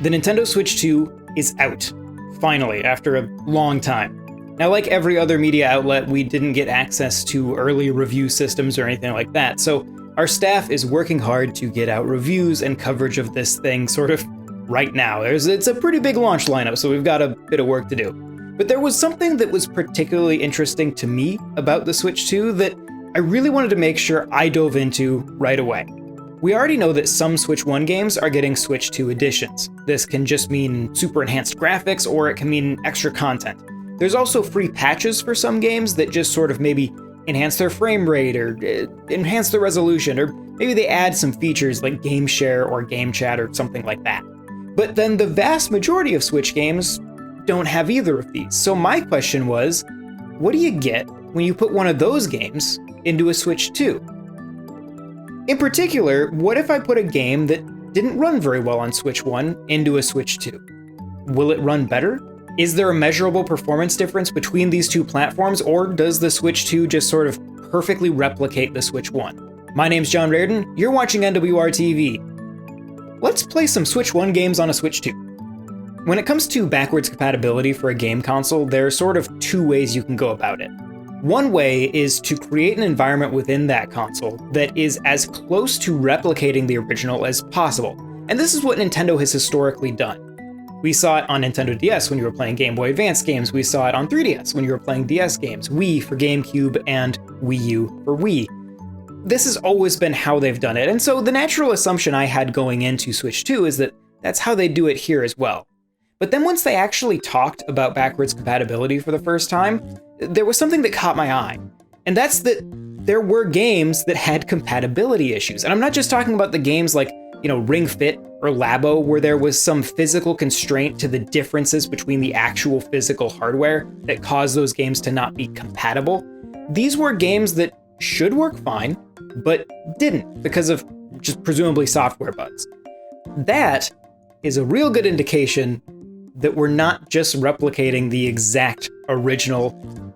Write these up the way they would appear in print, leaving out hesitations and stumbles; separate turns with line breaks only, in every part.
The Nintendo Switch 2 is out, finally, after a long time. Now, like every other media outlet, we didn't get access to early review systems or anything like that, so our staff is working hard to get out reviews and coverage of this thing sort of right now. It's a pretty big launch lineup, so we've got a bit of work to do. But there was something that was particularly interesting to me about the Switch 2 that I really wanted to make sure I dove into right away. We already know that some Switch 1 games are getting Switch 2 editions. This can just mean super enhanced graphics, or it can mean extra content. There's also free patches for some games that just sort of maybe enhance their frame rate, or enhance the resolution, or maybe they add some features like game share or game chat or something like that. But then the vast majority of Switch games don't have either of these. So my question was, what do you get when you put one of those games into a Switch 2? In particular, what if I put a game that didn't run very well on Switch 1 into a Switch 2? Will it run better? Is there a measurable performance difference between these two platforms, or does the Switch 2 just sort of perfectly replicate the Switch 1? My name's John Reardon, you're watching NWR TV. Let's play some Switch 1 games on a Switch 2. When it comes to backwards compatibility for a game console, there are sort of two ways you can go about it. One way is to create an environment within that console that is as close to replicating the original as possible. And this is what Nintendo has historically done. We saw it on Nintendo DS when you were playing Game Boy Advance games, we saw it on 3DS when you were playing DS games, Wii for GameCube, and Wii U for Wii. This has always been how they've done it, and so the natural assumption I had going into Switch 2 is that that's how they do it here as well. But then once they actually talked about backwards compatibility for the first time, there was something that caught my eye. And that's that there were games that had compatibility issues. And I'm not just talking about the games like, Ring Fit or Labo, where there was some physical constraint to the differences between the actual physical hardware that caused those games to not be compatible. These were games that should work fine, but didn't because of just presumably software bugs. That is a real good indication that we're not just replicating the exact original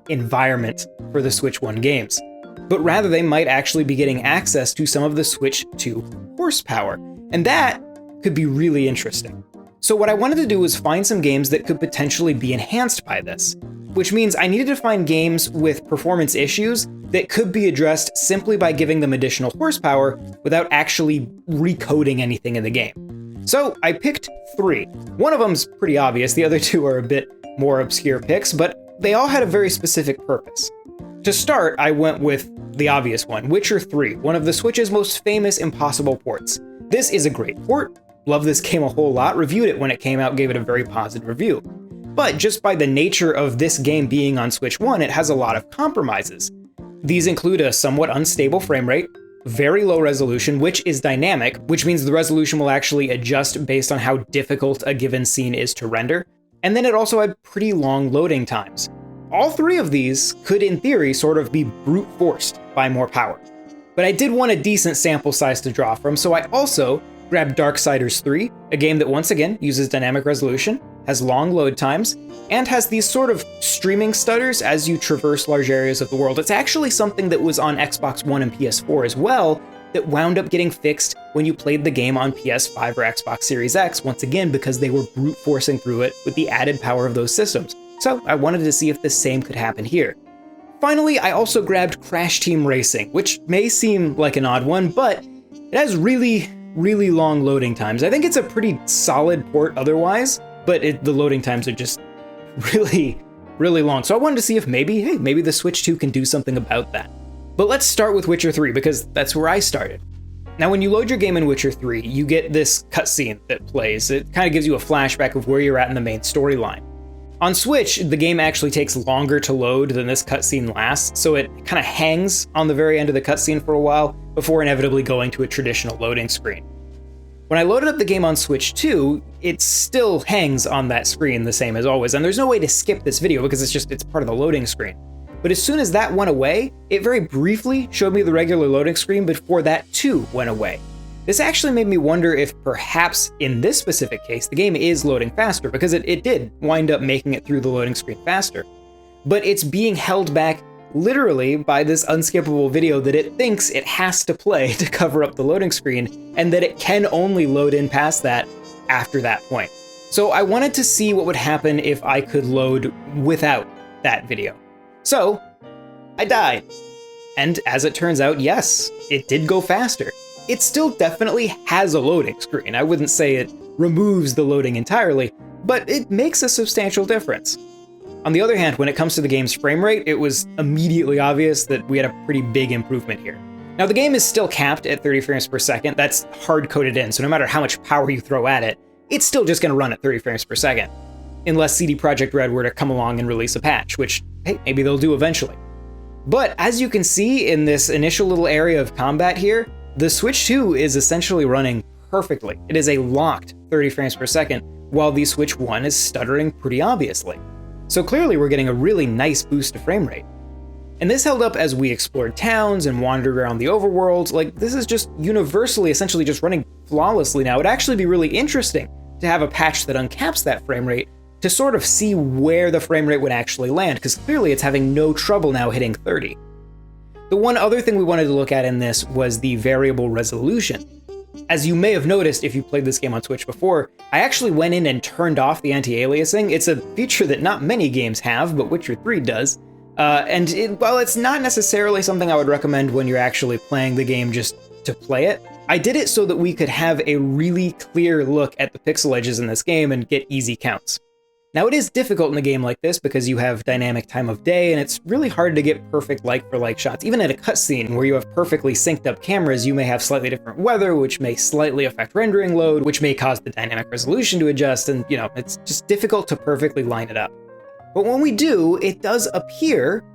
environment for the Switch 1 games, but rather they might actually be getting access to some of the Switch 2 horsepower, and that could be really interesting. So what I wanted to do was find some games that could potentially be enhanced by this, which means I needed to find games with performance issues that could be addressed simply by giving them additional horsepower without actually recoding anything in the game. So I picked 3. One of them's pretty obvious, the other 2 are a bit more obscure picks, but they all had a very specific purpose. To start, I went with the obvious one, Witcher 3, one of the Switch's most famous impossible ports. This is a great port, love this game a whole lot, reviewed it when it came out, gave it a very positive review. But just by the nature of this game being on Switch 1, it has a lot of compromises. These include a somewhat unstable frame rate, very low resolution, which is dynamic, which means the resolution will actually adjust based on how difficult a given scene is to render. And then it also had pretty long loading times. All 3 of these could, in theory, sort of be brute forced by more power. But I did want a decent sample size to draw from, so I also grabbed Darksiders 3, a game that once again uses dynamic resolution, has long load times, and has these sort of streaming stutters as you traverse large areas of the world. It's actually something that was on Xbox One and PS4 as well, that wound up getting fixed when you played the game on PS5 or Xbox Series X, once again because they were brute forcing through it with the added power of those systems. So I wanted to see if the same could happen here. Finally, I also grabbed Crash Team Racing, which may seem like an odd one, but it has really long loading times. I think it's a pretty solid port otherwise, but the loading times are just really long. So I wanted to see if maybe the Switch 2 can do something about that. But let's start with Witcher 3, because that's where I started. Now, when you load your game in Witcher 3, you get this cutscene that plays. It kind of gives you a flashback of where you're at in the main storyline. On Switch, the game actually takes longer to load than this cutscene lasts, so it kind of hangs on the very end of the cutscene for a while before inevitably going to a traditional loading screen. When I loaded up the game on Switch 2, it still hangs on that screen the same as always, and there's no way to skip this video because it's part of the loading screen. But as soon as that went away, it very briefly showed me the regular loading screen before that too went away. This actually made me wonder if perhaps in this specific case, the game is loading faster, because it did wind up making it through the loading screen faster. But it's being held back literally by this unskippable video that it thinks it has to play to cover up the loading screen, and that it can only load in past that after that point. So I wanted to see what would happen if I could load without that video. So I died. And as it turns out, yes, it did go faster. It still definitely has a loading screen. I wouldn't say it removes the loading entirely, but it makes a substantial difference. On the other hand, when it comes to the game's frame rate, it was immediately obvious that we had a pretty big improvement here. Now, the game is still capped at 30 frames per second. That's hard-coded in, so no matter how much power you throw at it, it's still just going to run at 30 frames per second. Unless CD Projekt Red were to come along and release a patch, which, hey, maybe they'll do eventually. But as you can see in this initial little area of combat here, the Switch 2 is essentially running perfectly. It is a locked 30 frames per second, while the Switch 1 is stuttering pretty obviously. So clearly we're getting a really nice boost to frame rate. And this held up as we explored towns and wandered around the overworld. Like, this is just universally essentially just running flawlessly now. It'd actually be really interesting to have a patch that uncaps that frame rate to sort of see where the frame rate would actually land, because clearly it's having no trouble now hitting 30. The one other thing we wanted to look at in this was the variable resolution. As you may have noticed if you played this game on Switch before, I actually went in and turned off the anti-aliasing. It's a feature that not many games have, but Witcher 3 does. While it's not necessarily something I would recommend when you're actually playing the game just to play it, I did it so that we could have a really clear look at the pixel edges in this game and get easy counts. Now, it is difficult in a game like this because you have dynamic time of day, and it's really hard to get perfect like-for-like shots. Even in a cutscene where you have perfectly synced up cameras, you may have slightly different weather, which may slightly affect rendering load, which may cause the dynamic resolution to adjust, and, it's just difficult to perfectly line it up. But when we do, it does appear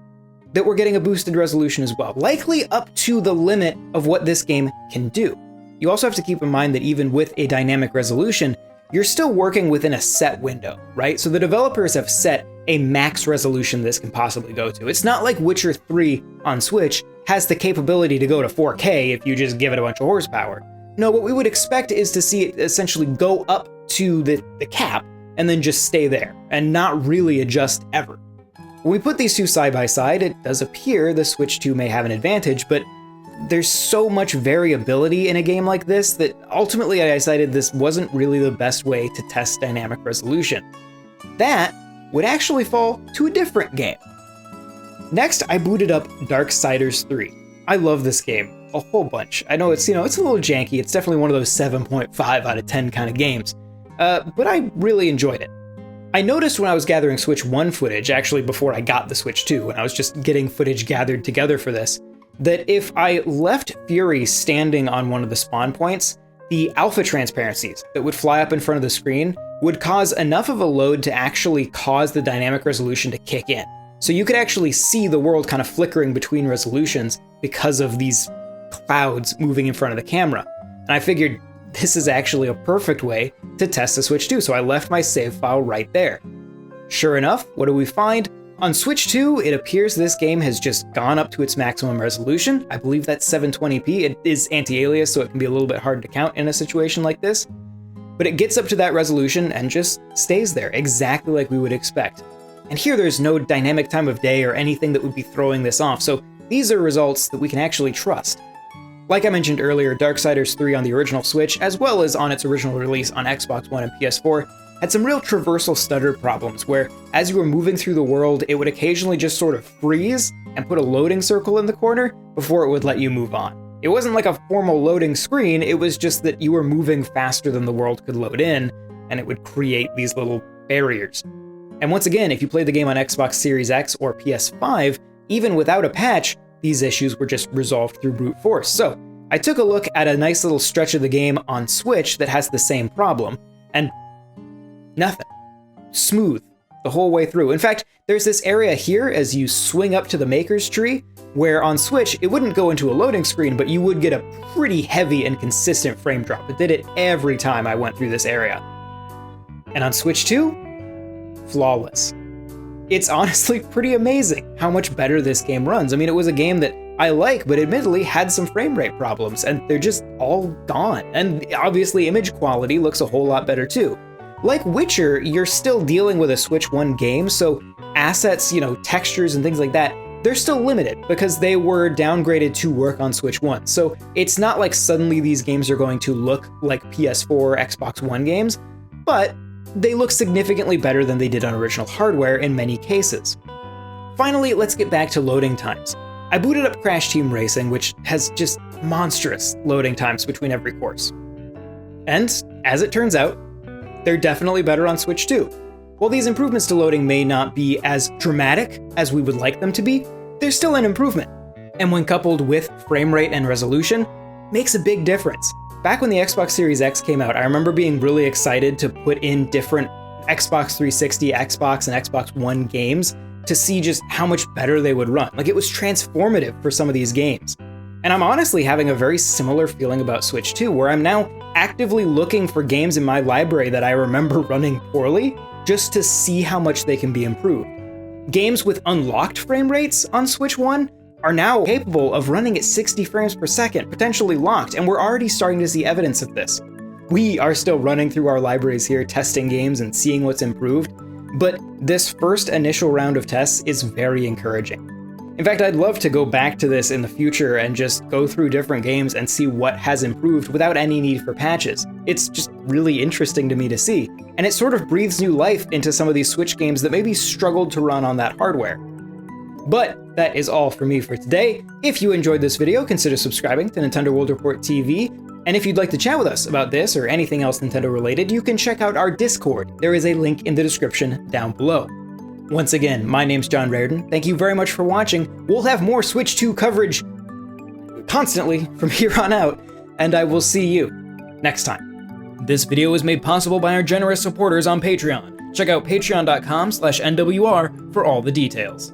that we're getting a boosted resolution as well, likely up to the limit of what this game can do. You also have to keep in mind that even with a dynamic resolution, you're still working within a set window, right? So the developers have set a max resolution this can possibly go to. It's not like Witcher 3 on Switch has the capability to go to 4K if you just give it a bunch of horsepower. No, what we would expect is to see it essentially go up to the cap and then just stay there and not really adjust ever. When we put these two side by side, it does appear the Switch 2 may have an advantage, but there's so much variability in a game like this that ultimately I decided this wasn't really the best way to test dynamic resolution. That would actually fall to a different game. Next, I booted up Darksiders 3. I love this game a whole bunch. I know it's a little janky. It's definitely one of those 7.5 out of 10 kind of games, but I really enjoyed it. I noticed when I was gathering Switch 1 footage, actually before I got the Switch 2, when I was just getting footage gathered together for this, that if I left Fury standing on one of the spawn points, the alpha transparencies that would fly up in front of the screen would cause enough of a load to actually cause the dynamic resolution to kick in. So you could actually see the world kind of flickering between resolutions because of these clouds moving in front of the camera. And I figured this is actually a perfect way to test the Switch 2, so I left my save file right there. Sure enough, what do we find? On Switch 2, it appears this game has just gone up to its maximum resolution. I believe that's 720p. It is anti-alias, so it can be a little bit hard to count in a situation like this. But it gets up to that resolution and just stays there, exactly like we would expect. And here there's no dynamic time of day or anything that would be throwing this off, so these are results that we can actually trust. Like I mentioned earlier, Darksiders 3 on the original Switch, as well as on its original release on Xbox One and PS4, had some real traversal stutter problems where, as you were moving through the world, it would occasionally just sort of freeze and put a loading circle in the corner before it would let you move on. It wasn't like a formal loading screen, it was just that you were moving faster than the world could load in, and it would create these little barriers. And once again, if you played the game on Xbox Series X or PS5, even without a patch, these issues were just resolved through brute force. So, I took a look at a nice little stretch of the game on Switch that has the same problem, and nothing. Smooth the whole way through. In fact, there's this area here as you swing up to the Maker's Tree, where on Switch, it wouldn't go into a loading screen, but you would get a pretty heavy and consistent frame drop. It did it every time I went through this area. And on Switch 2, flawless. It's honestly pretty amazing how much better this game runs. I mean, it was a game that I like, but admittedly had some frame rate problems, and they're just all gone. And obviously, image quality looks a whole lot better too. Like Witcher, you're still dealing with a Switch 1 game, so assets, textures and things like that, they're still limited because they were downgraded to work on Switch 1. So it's not like suddenly these games are going to look like PS4 or Xbox One games, but they look significantly better than they did on original hardware in many cases. Finally, let's get back to loading times. I booted up Crash Team Racing, which has just monstrous loading times between every course. And, as it turns out, they're definitely better on Switch too. While these improvements to loading may not be as dramatic as we would like them to be, they're still an improvement. And when coupled with frame rate and resolution, makes a big difference. Back when the Xbox Series X came out, I remember being really excited to put in different Xbox 360, Xbox, and Xbox One games to see just how much better they would run. Like, it was transformative for some of these games. And I'm honestly having a very similar feeling about Switch 2, where I'm now actively looking for games in my library that I remember running poorly, just to see how much they can be improved. Games with unlocked frame rates on Switch 1 are now capable of running at 60 frames per second, potentially locked, and we're already starting to see evidence of this. We are still running through our libraries here, testing games and seeing what's improved, but this first initial round of tests is very encouraging. In fact, I'd love to go back to this in the future and just go through different games and see what has improved without any need for patches. It's just really interesting to me to see, and it sort of breathes new life into some of these Switch games that maybe struggled to run on that hardware. But that is all for me for today. If you enjoyed this video, consider subscribing to Nintendo World Report TV, and if you'd like to chat with us about this or anything else Nintendo related, you can check out our Discord. There is a link in the description down below. Once again, my name's John Raridan. Thank you very much for watching. We'll have more Switch 2 coverage constantly from here on out, and I will see you next time. This video was made possible by our generous supporters on Patreon. Check out patreon.com/NWR for all the details.